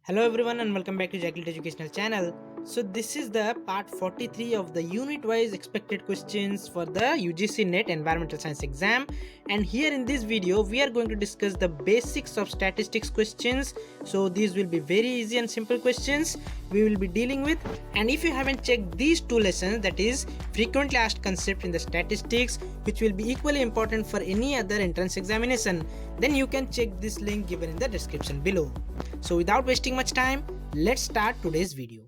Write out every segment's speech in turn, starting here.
Hello everyone and welcome back to Zaki Educational channel. So this is the part 43 of the unit wise expected questions for the UGC-NET Environmental Science exam, and here in this video we are going to discuss the basics of statistics questions. So these will be very easy and simple questions we will be dealing with, and if you haven't checked these two lessons, that is frequently asked concept in the statistics, which will be equally important for any other entrance examination, then you can check this link given in the description below. So without wasting much time, let's start today's video.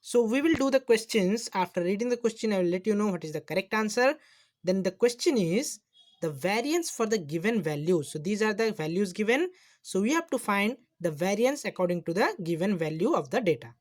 So we will do the questions. After reading the question, I will let you know what is the correct answer. Then the question is the variance for the given value. So these are the values given. So we have to find the variance according to the given value of the data.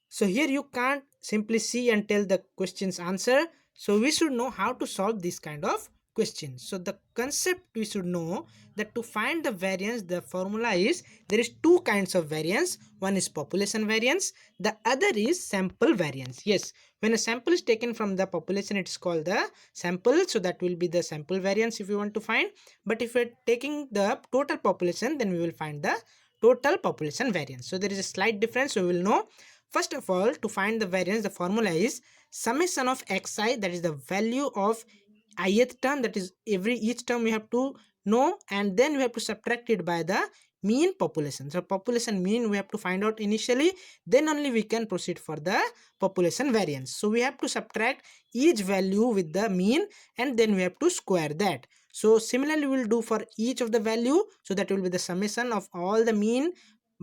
So here you can't simply see and tell the question's answer. So we should know how to solve this kind of question. So the concept we should know that to find the variance, the formula is there is two kinds of variance. One is population variance, the other is sample variance. Yes, when a sample is taken from the population, it is called the sample. So that will be the sample variance if you want to find. But if we're taking the total population, then we will find the total population variance. So there is a slight difference. So we will know. First of all, to find the variance, the formula is summation of xi, that is the value of ith term, that is each term we have to know, and then we have to subtract it by the mean population. So population mean we have to find out initially, then only we can proceed for the population variance. So we have to subtract each value with the mean, and then we have to square that. So similarly we will do for each of the value. So that will be the summation of all the mean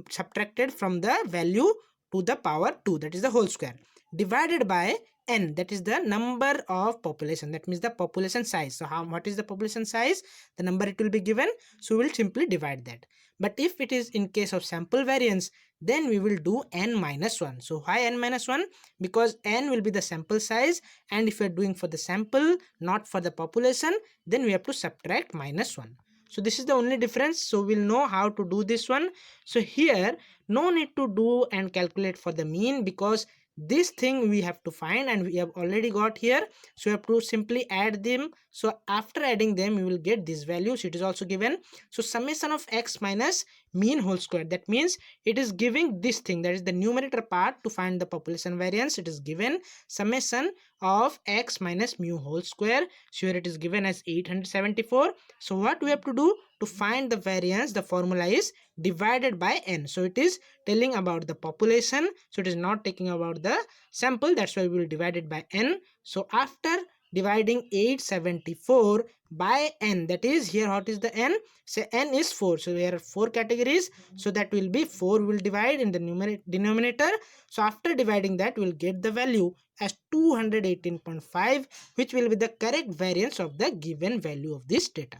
subtracted from the value to the power 2, that is the whole square, divided by n, that is the number of population, that means the population size. So what is the population size? The number it will be given, so we will simply divide that. But if it is in case of sample variance, then we will do n minus 1. So why n minus 1? Because n will be the sample size, and if we are doing for the sample, not for the population, then we have to subtract minus 1. So this is the only difference. So we'll know how to do this one. So here no need to do and calculate for the mean, because this thing we have to find and we have already got here. So we have to simply add them. So after adding them, we will get this value. So it is also given. So summation of x minus mean whole square, that means it is giving this thing, that is the numerator part. To find the population variance, it is given summation of x minus mu whole square. So here it is given as 874. So what we have to do to find the variance, the formula is divided by n. So it is telling about the population, so it is not taking about the sample, that's why we will divide it by n. So after dividing 874 by n, that is here what is the n? Say n is 4. So there are 4 categories, so that will be 4 will divide in the denominator. So after dividing that, we will get the value as 218.5, which will be the correct variance of the given value of this data.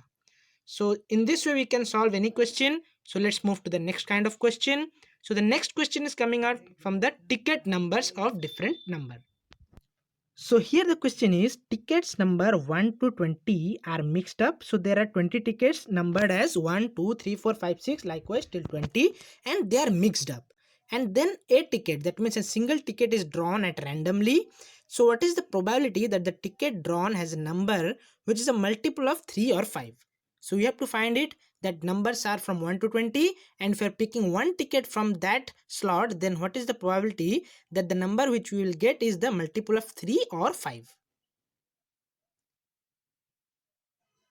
So in this way we can solve any question. So let's move to the next kind of question. So the next question is coming out from the ticket numbers of different number. So here the question is tickets number 1 to 20 are mixed up. So there are 20 tickets numbered as 1, 2, 3, 4, 5, 6, likewise till 20, and they are mixed up. And then a ticket, that means a single ticket, is drawn at randomly. So what is the probability that the ticket drawn has a number which is a multiple of 3 or 5? So we have to find it, that numbers are from 1 to 20, and if we are picking one ticket from that slot, then what is the probability that the number which we will get is the multiple of 3 or 5?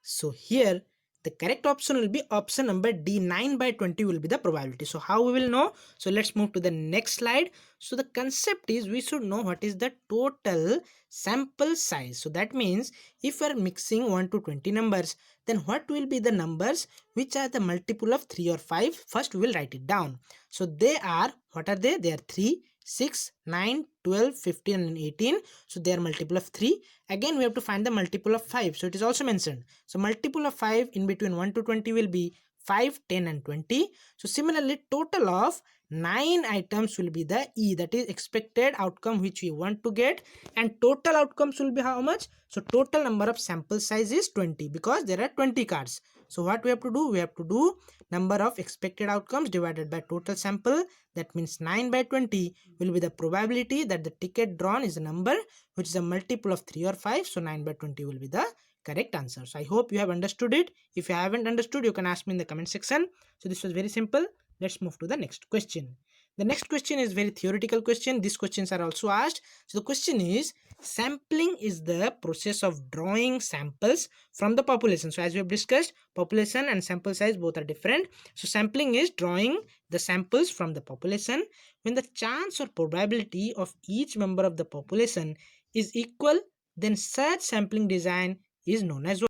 So here the correct option will be option number D, 9 by 20 will be the probability. So how we will know? So let's move to the next slide. So the concept is we should know what is the total sample size. So that means if we are mixing 1 to 20 numbers, then what will be the numbers which are the multiple of 3 or 5? First we will write it down. So they are, what are they? They are 3, 6, 9, 12, 15 and 18. So they are multiple of 3. Again we have to find the multiple of 5. So it is also mentioned. So multiple of 5 in between 1 to 20 will be 5, 10 and 20. So similarly total of 9 items will be the E, that is expected outcome which we want to get, and total outcomes will be how much? So total number of sample size is 20, because there are 20 cards. So what we have to do? We have to do number of expected outcomes divided by total sample, that means 9 by 20 will be the probability that the ticket drawn is a number which is a multiple of 3 or 5. So 9 by 20 will be the correct answer. So I hope you have understood it. If you haven't understood, you can ask me in the comment section. So this was very simple. Let's move to the next question. The next question is very theoretical question. These questions are also asked. So the question is, sampling is the process of drawing samples from the population. So as we have discussed, population and sample size both are different. So sampling is drawing the samples from the population when the chance or probability of each member of the population is equal, then such sampling design is known as.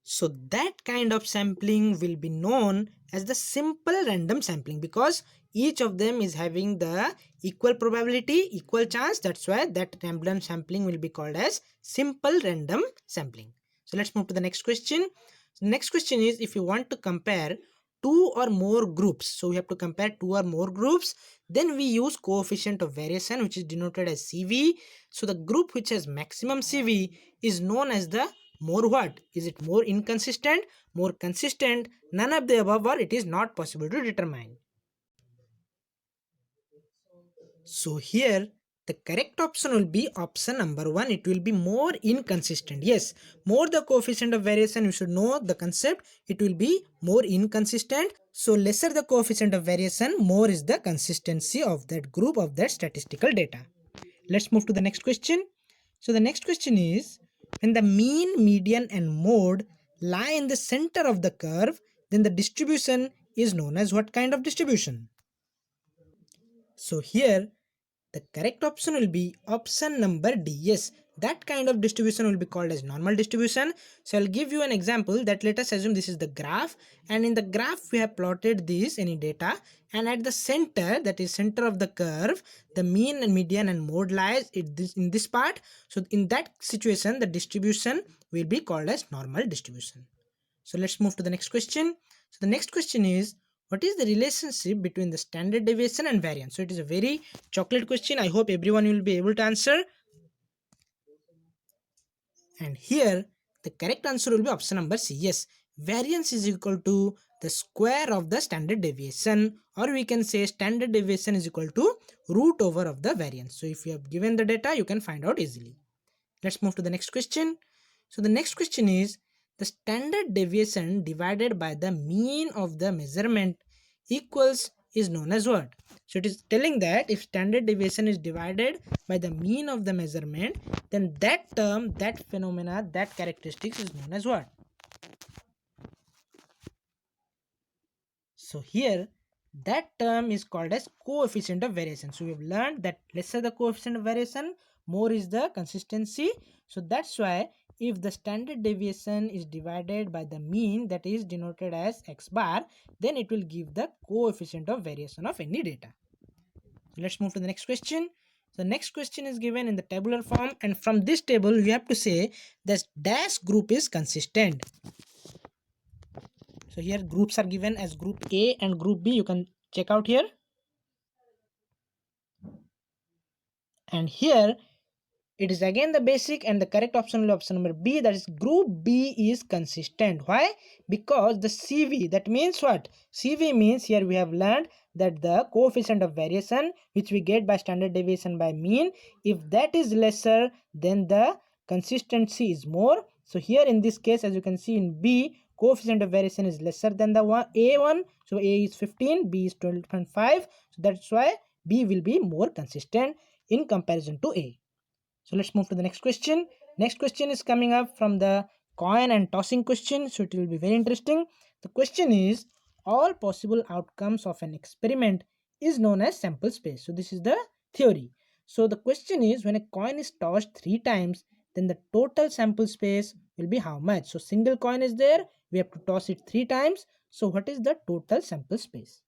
So that kind of sampling will be known as the simple random sampling, because each of them is having the equal probability, equal chance. That's why that random sampling will be called as simple random sampling. So let's move to the next question. Next question is, if you want to compare two or more groups, so we have to compare two or more groups, then we use coefficient of variation, which is denoted as CV. So the group which has maximum CV is known as the more what? Is it more inconsistent, more consistent, none of the above, or it is not possible to determine? So here the correct option will be option number 1. It will be more inconsistent. Yes, more the coefficient of variation, you should know the concept, it will be more inconsistent. So lesser the coefficient of variation, more is the consistency of that group, of that statistical data. Let's move to the next question. So the next question is, when the mean, median and mode lie in the center of the curve, then the distribution is known as what kind of distribution? So here the correct option will be option number D. Yes, that kind of distribution will be called as normal distribution. So I'll give you an example that, let us assume this is the graph, and in the graph we have plotted this any data, and at the center, that is center of the curve, the mean and median and mode lies in this part. So in that situation the distribution will be called as normal distribution. So let's move to the next question. So the next question is, what is the relationship between the standard deviation and variance? So it is a very chocolate question. I hope everyone will be able to answer. And here the correct answer will be option number C. Yes, variance is equal to the square of the standard deviation, or we can say standard deviation is equal to root over of the variance. So if you have given the data, you can find out easily. Let's move to the next question. So the next question is, the standard deviation divided by the mean of the measurement equals is known as what? So it is telling that if standard deviation is divided by the mean of the measurement, then that term, that phenomena, that characteristics is known as what? So here that term is called as coefficient of variation. So we have learned that lesser the coefficient of variation, more is the consistency. So that's why if the standard deviation is divided by the mean, that is denoted as x bar, then it will give the coefficient of variation of any data. So let's move to the next question. So next question is given in the tabular form, and from this table we have to say that dash group is consistent. So here groups are given as group A and group B. You can check out here. And here it is again the basic, and the correct option will be option number B, that is group B is consistent. Why? Because the CV, that means what? CV means, here we have learned that the coefficient of variation which we get by standard deviation by mean, if that is lesser, then the consistency is more. So here in this case, as you can see in B, coefficient of variation is lesser than the A1. So A is 15, B is 12.5. So that's why B will be more consistent in comparison to A. So let's move to the next question. Next question is coming up from the coin and tossing question. So it will be very interesting. The question is, all possible outcomes of an experiment is known as sample space. So this is the theory. So the question is, when a coin is tossed 3 times, then the total sample space will be how much? So single coin is there. We have to toss it 3 times. So what is the total sample space?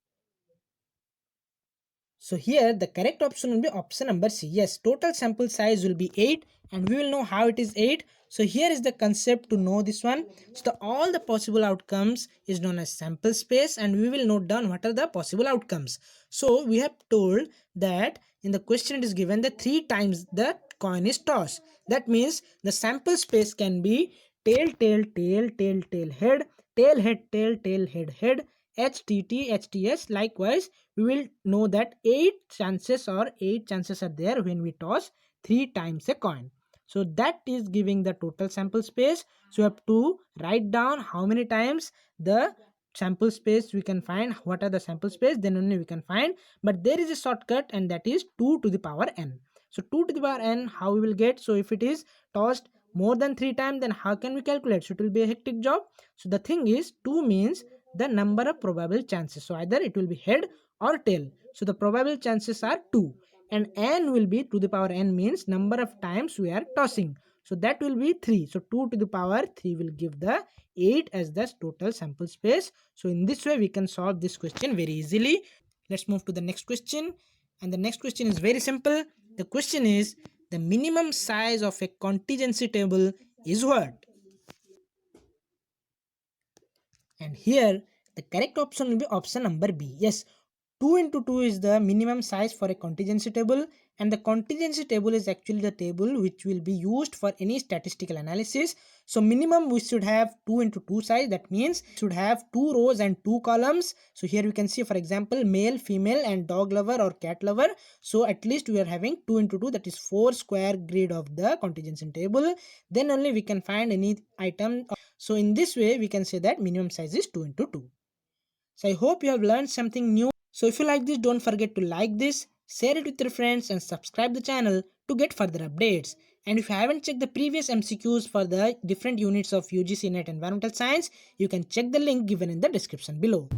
So here the correct option will be option number C. Yes, total sample size will be 8, and we will know how it is 8. So here is the concept to know this one. So all the possible outcomes is known as sample space, and we will note down what are the possible outcomes. So we have told that in the question it is given that 3 times the coin is tossed. That means the sample space can be tail, tail, tail, tail, tail, head, tail, head, tail, tail, head, head, HTT, HTS. Likewise, we will know that 8 chances are there when we toss 3 times a coin. So that is giving the total sample space. So you have to write down how many times the sample space we can find, what are the sample space, then only we can find. But there is a shortcut, and that is 2 to the power n. So 2 to the power n, how we will get? So if it is tossed more than 3 times, then how can we calculate? So it will be a hectic job. So the thing is, 2 means the number of probable chances. So either it will be head or tail. So the probable chances are 2, and n will be, to the power n means number of times we are tossing. So that will be 3. So 2 to the power 3 will give the 8 as the total sample space. So in this way we can solve this question very easily. Let's move to the next question. And the next question is very simple. The question is, the minimum size of a contingency table is what? And here the correct option will be option number B. Yes, 2 into 2 is the minimum size for a contingency table, and the contingency table is actually the table which will be used for any statistical analysis. So minimum we should have 2 into 2 size, that means should have 2 rows and 2 columns. So here we can see, for example, male, female and dog lover or cat lover. So at least we are having 2 into 2, that is 4 square grid of the contingency table. Then only we can find any item. So in this way we can say that minimum size is 2 into 2. So I hope you have learned something new. So if you like this, don't forget to like this, share it with your friends and subscribe the channel to get further updates. And if you haven't checked the previous MCQs for the different units of UGC-NET Environmental Science, you can check the link given in the description below.